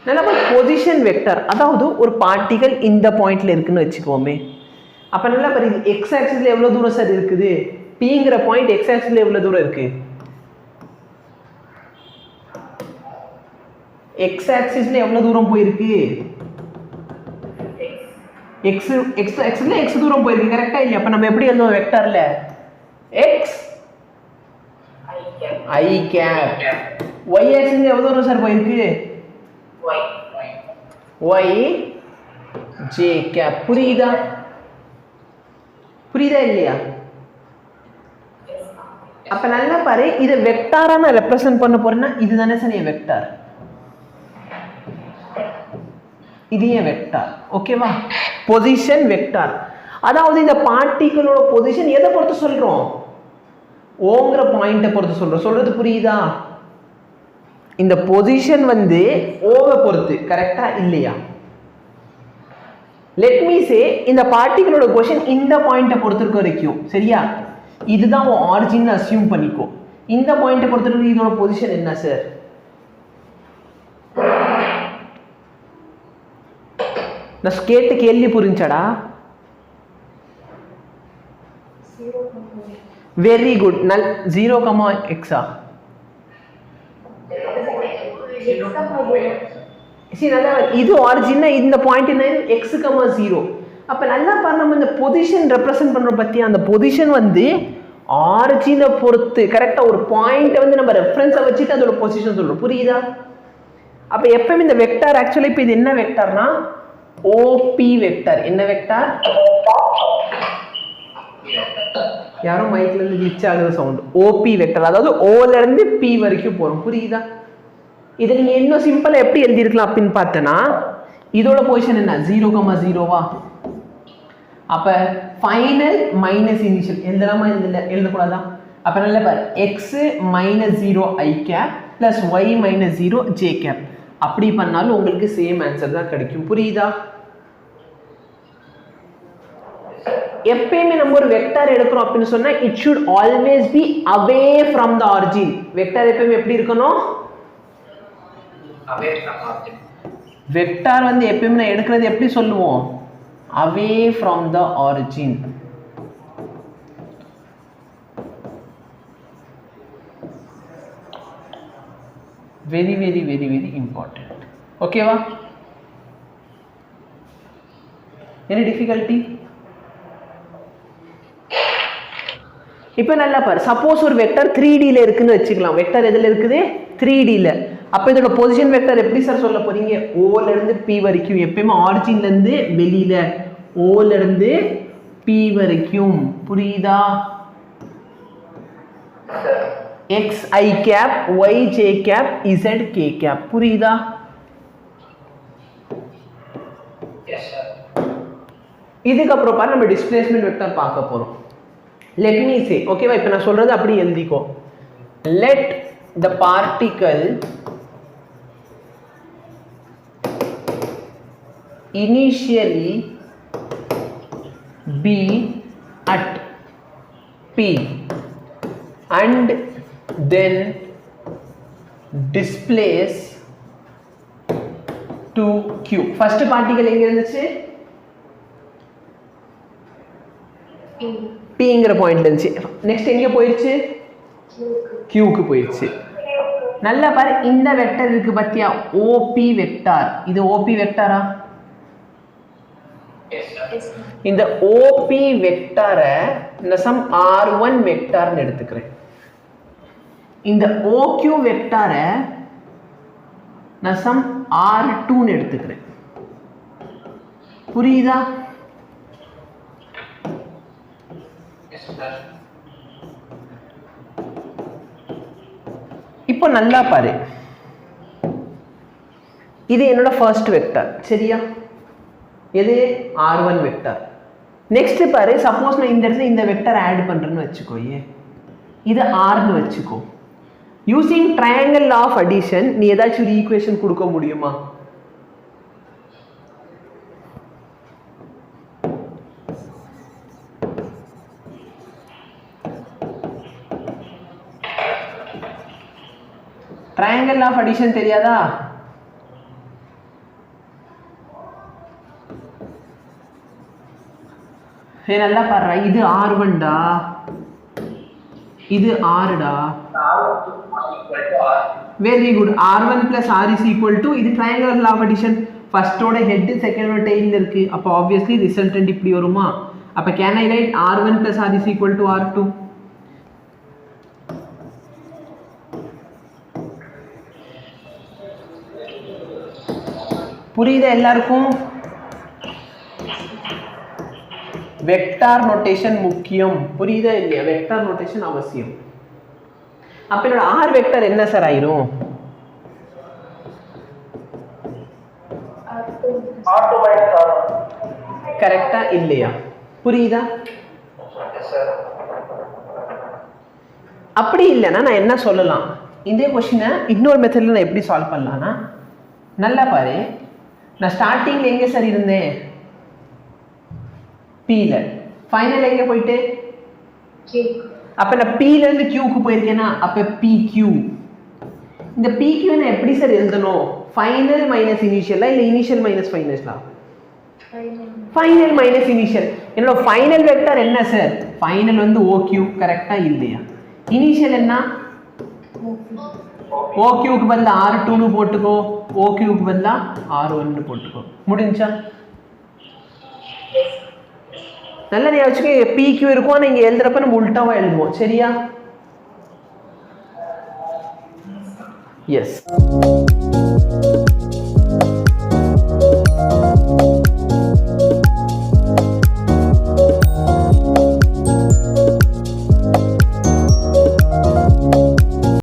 நல்ல position vector, அதாவது ஒரு பார்ட்டிகல் இந்த பாயிண்ட்ல இருக்குன்னு வச்சுக்கோமே. அப்ப நல்லா பாரு, இது எக்ஸ் ஆக்சிஸ்ல எவ்வளவு தூரம் சார் இருக்குது, பிங்கிற பாயிண்ட் எக்ஸ் ஆக்சிஸ்ல எவ்வளவு தூரம் இருக்கு, எக்ஸ் ஆக்சிஸ்ல எவ்வளவு தூரம் போயிருக்கு, எக்ஸ் எக்ஸ் எக்ஸ்ல எக்ஸ் தூரம் போயிருக்கு கரெக்டா இல்லையா? அப்ப நம்ம எப்படி எழுதுவோம் வெக்டர்ல, எக்ஸ் ஐ கேப். ஒய் ஆக்சிஸ்ல எவ்வளவு தூரம் சார் போயிருக்கு, y j cap. புரியுதா புரியுதா இல்லையா? அப்ப நல்லா பாரு, இத வெக்டாரா நான் ரெப்ரசன்ட் பண்ண போறேன்னா இதுதானே சார் என் வெக்டார், இது என் வெக்டார். ஓகேவா? Position vector. அதாவது இந்த பார்ட்டிகளோட பொசிஷன் எதை பொறுத்து சொல்றோம், ஓங்கிற பாயிண்ட பொறுத்து சொல்றோம். சொல்றது புரியுதா? இந்த பொசிஷன் வந்து ஓவை பொறுத்து கரெக்டா இல்லையா? லெட் மீ சே இந்த பார்ட்டிகளோட பொசிஷன் இந்த பாயிண்ட பொறுத்து இருக்க வரைக்கும் சரியா, இதுதான் ஆரிஜின் அஸ்யூம் பண்ணிக்கோ. இந்த பாயிண்ட பொறுத்து இருக்க இதோட பொசிஷன் என்ன சார், நான் கேட்ட கேள்வி புரிஞ்சாடா? Very good. நல் 0, எக்ஸா இது ஆரிஜின், இந்த பாயிண்ட் என்ன, x, 0. அப்ப நல்லா பாரு, நம்ம இந்த பொசிஷன் ரெப்ரசன்ட் பண்றோம் பத்தி, அந்த பொசிஷன் வந்து ஆரிஜினை பொறுத்து கரெக்டா ஒரு பாயிண்ட் வந்து நம்ம ரெஃபரன்ஸை வச்சுட்டு அதோட பொசிஷன் சொல்றோம். புரியுதா? அப்ப எப்பவுமே இந்த வெக்டார் ஆக்சுவலி இப்ப இது என்ன வெக்டார்னா ஓபி வெக்டார். என்ன வெக்டார்? யாரோ மைக்ல இருந்து கிளிச் ஆகுற சவுண்ட். ஓபி வெக்டார், அதாவது ஓல இருந்து பி வரைக்கும் போறோம். புரியுதா? இதை நீங்க இன்னும் சிம்பிளா எப்படி எழுதிருக்கலாம் அப்படின்னு பார்த்தனா, இதோட பொசிஷன் என்ன 0, அப்ப ஃபைனல் மைனஸ் இனிஷியல் எழுதலாமா எழுதக்கூடாதா? அப்ப நல்ல பாரு, x -0 i cap plus y -0 j cap. அப்படி பண்ணாலும் உங்களுக்கு சேம் ஆன்சர் தான் கிடைக்கும். புரியுதா? எப்பயுமே நம்ம ஒரு வெக்டார் எடுக்கிறோம் அப்படின்னு சொன்னா it should always be away from the origin. Vector எப்பயுமே எப்படி இருக்கணும், வெக்டார் வந்து எப்பயுமே நான் எடுக்கிறது எப்படி சொல்லுவோம், away from the origin. very very very very important. ஓகேவா? any difficulty? இப்போ நல்லா பாரு, சப்போஸ் ஒரு வெக்டர் 3D ல இருக்குன்னு வச்சுக்கலாம். வெக்டர் எதுல இருக்குது, 3D ல. அப்ப இதோட பொசிஷன் வெக்டர் எப்படி சார் சொல்ல போறீங்க, O ல இருந்து P வரைக்கும். எப்பவுமே ஆரிஜின்ல இருந்து வெளியில, O ல இருந்து P வரைக்கும். புரியுதா? x i cap, y j cap, z k cap. புரியுதா? Yes sir. இதுக்கு அப்புறம் பாரு, நம்ம டிஸ்பிளேஸ்மென்ட் வெக்டர் பார்க்க போறோம். let me say, ஓகேவா? இப்போ நான் சொல்றது அப்படி எழுதிக்கோ. let the particle initially be at P and then displace to Q. first particle எங்க இருந்துச்சு, Pங்கிற பாயிண்ட்ல இருந்துச்சு. நெக்ஸ்ட் எங்க போயிடுச்சு, Qக்கு போயிடுச்சு. நல்லா பாரு, இந்த வெக்டர் இருக்கு பாத்தியா, OP வெக்டார். இது OP வெக்டாரா? இந்த OP வெக்டாரை நான் சம் R1 வெக்டார்னு எடுத்துக்கிறேன். இந்த OQ வெக்டாரை நான் சம் R2ன்னு எடுத்துக்கிறேன். புரியுதா? இப்போ நல்லா பாரு, இது என்னோட ஃபர்ஸ்ட் வெக்டர் சரியா, எது R1 வெக்டர். நெக்ஸ்ட் பாரு, சப்போஸ் நான் இந்த இடத்துல இந்த வெக்டர் ஆட் பண்றேன்னு வச்சுக்கோயே, இது Rன்னு வச்சுக்கோ. Using triangle law of addition நீ ஏதாச்சும் ஒரு ஈக்குவேஷன் கொடுக்க முடியுமா? ட்ரையாங்கிள் ஆஃப் அடிஷன் தெரியாதா? நல்லா பாடுறா, இது R1 டா, இது R டா. Very good. R1 plus R is equal to, இது triangular law of addition. First ஓட ஹெட் செகண்ட் ஓட டெயில் இருக்கு. அப்போ ஆப்வியஸ்லி ரிசல்டன்ட் இப்படி வருமா? அப்ப can I right R1 plus R is equal to R2? புரியுதா எல்லாருக்கும்? வெக்டார் நோட்டேஷன் முக்கியம். புரியுதா இல்லையா? வெக்டார் நோட்டேஷன் அவசியம். அப்ப என்னோட R வெக்டர் என்ன சார் ஆயிரும்? கரெக்டா இல்லையா? புரியுதா? அப்படி இல்லைன்னா நான் என்ன சொல்லலாம், இதே கொஸ்டினை இன்னொரு மெத்தட்ல நான் எப்படி சால்வ் பண்ணலாம்னா, நல்லா பாரு, நான் ஸ்டார்டிங்ல எங்க சார் இருந்தேன்? Pல. ஃபைனல் எங்க போயிட்டு? அப்ப நான் Pல இருந்து Qக்கு போயிருக்கேனா, அப்ப PQ. இந்த PQ நான் எப்படி சார் எழுதணும்? ஃபைனல் மைனஸ் இனிஷியலா இல்ல இனிஷியல் மைனஸ் ஃபைனலா? Final minus initial. என்னோட ஃபைனல் வெக்டர் என்ன சார்? ஃபைனல் வந்து OQ. கரெக்டா இல்லையா? இனிஷியல் என்ன? OQக்கு பதிலா R2 னு போட்டுக்கோ, OQக்கு பதிலா R1 னு போட்டுக்கோ. முடிஞ்சா? நல்லா நீ வச்சுக்க, PQ இருக்கும், ஆனா இங்க எழுதுறப்ப நம்ம உல்டாவா எழுதுவோம். சரியா? எஸ்.